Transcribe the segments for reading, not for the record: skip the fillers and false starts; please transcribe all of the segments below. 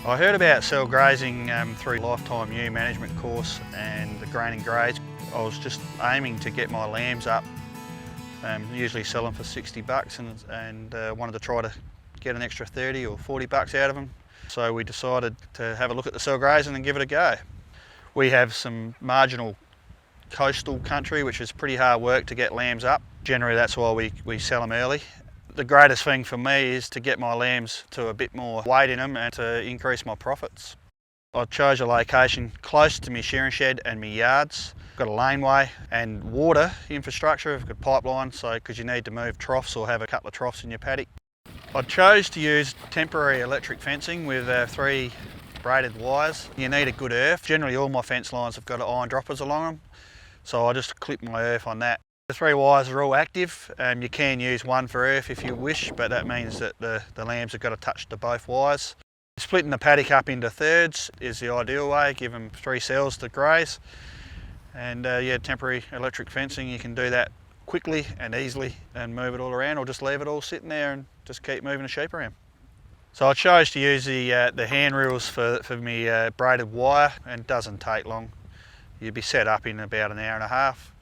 I heard about cell grazing through Lifetime Ewe Management course and the grain and graze. I was just aiming to get my lambs up, usually sell them for 60 bucks and wanted to try to get an extra 30 or 40 bucks out of them. So we decided to have a look at the cell grazing and give it a go. We have some marginal coastal country which is pretty hard work to get lambs up. Generally that's why we sell them early. The greatest thing for me is to get my lambs to a bit more weight in them and to increase my profits. I chose a location close to my shearing shed and my yards. I've got a laneway and water infrastructure. I've got pipeline, so because you need to move troughs or have a couple of troughs in your paddock. I chose to use temporary electric fencing with 3 braided wires. You need a good earth. Generally all my fence lines have got iron droppers along them, so I just clip my earth on that. The 3 wires are all active. You can use one for earth if you wish, but that means that the lambs have got to touch to both wires. Splitting the paddock up into thirds is the ideal way. Give them 3 cells to graze. And yeah, temporary electric fencing, you can do that quickly and easily and move it all around, or just leave it all sitting there and just keep moving the sheep around. So I chose to use the hand reels for my braided wire, and it doesn't take long. You'll be set up in about an hour and a half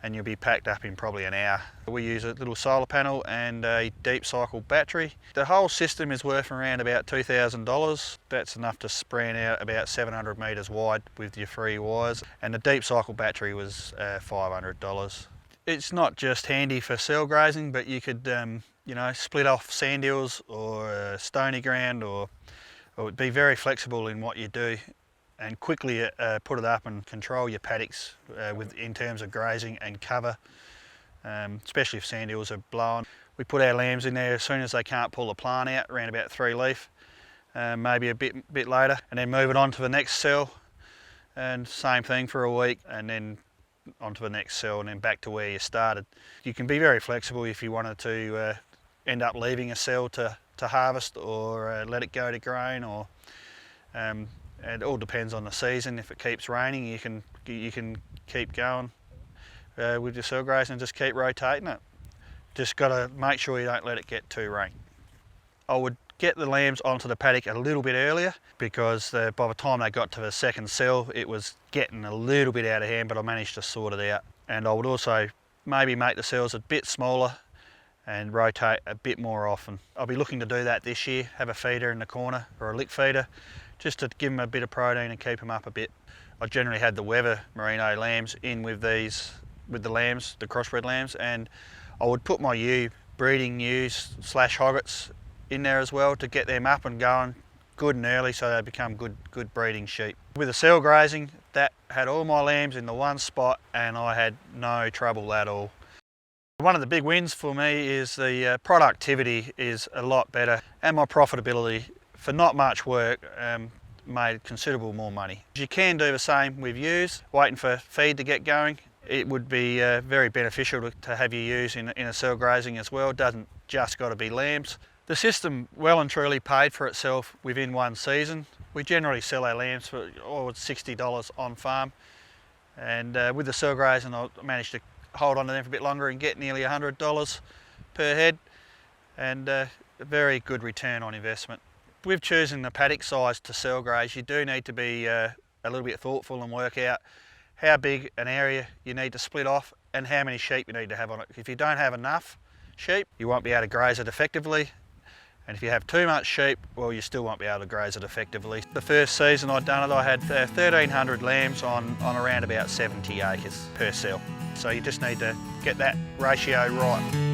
and you'll be packed up in probably an hour. We use a little solar panel and a deep cycle battery. The whole system is worth around about $2,000. That's enough to spread out about 700 metres wide with your 3 wires, and the deep cycle battery was $500. It's not just handy for cell grazing, but you could you know, split off sand hills or stony ground, or be very flexible in what you do and quickly put it up and control your paddocks in terms of grazing and cover, especially if sand hills are blowing. We put our lambs in there as soon as they can't pull the plant out, around about 3 leaf, maybe a bit later, and then move it on to the next cell, and same thing for a week, and then onto the next cell, and then back to where you started. You can be very flexible if you wanted to end up leaving a cell to harvest, or let it go to grain, or it all depends on the season. If it keeps raining, you can keep going with your cell grazing and just keep rotating it. Just got to make sure you don't let it get too rank. I would get the lambs onto the paddock a little bit earlier, because by the time they got to the second cell it was getting a little bit out of hand, but I managed to sort it out. And I would also maybe make the cells a bit smaller and rotate a bit more often. I'll be looking to do that this year, have a feeder in the corner or a lick feeder, just to give them a bit of protein and keep them up a bit. I generally had the Weather merino lambs in with the lambs, the crossbred lambs, and I would put my breeding ewes / hoggets in there as well to get them up and going good and early, so they become good breeding sheep. With the cell grazing, that had all my lambs in the one spot and I had no trouble at all. One of the big wins for me is the productivity is a lot better, and my profitability for not much work made considerable more money. You can do the same with ewes, waiting for feed to get going. It would be very beneficial to have your ewes in a cell grazing as well. It doesn't just got to be lambs. The system well and truly paid for itself within one season. We generally sell our lambs for $60 on farm, and with the cell grazing I managed to hold on to them for a bit longer and get nearly $100 per head, and a very good return on investment. With choosing the paddock size to cell graze, you do need to be a little bit thoughtful and work out how big an area you need to split off and how many sheep you need to have on it. If you don't have enough sheep, you won't be able to graze it effectively, and if you have too much sheep, well, you still won't be able to graze it effectively. The first season I'd done it, I had 1,300 lambs on around about 70 acres per cell, so you just need to get that ratio right.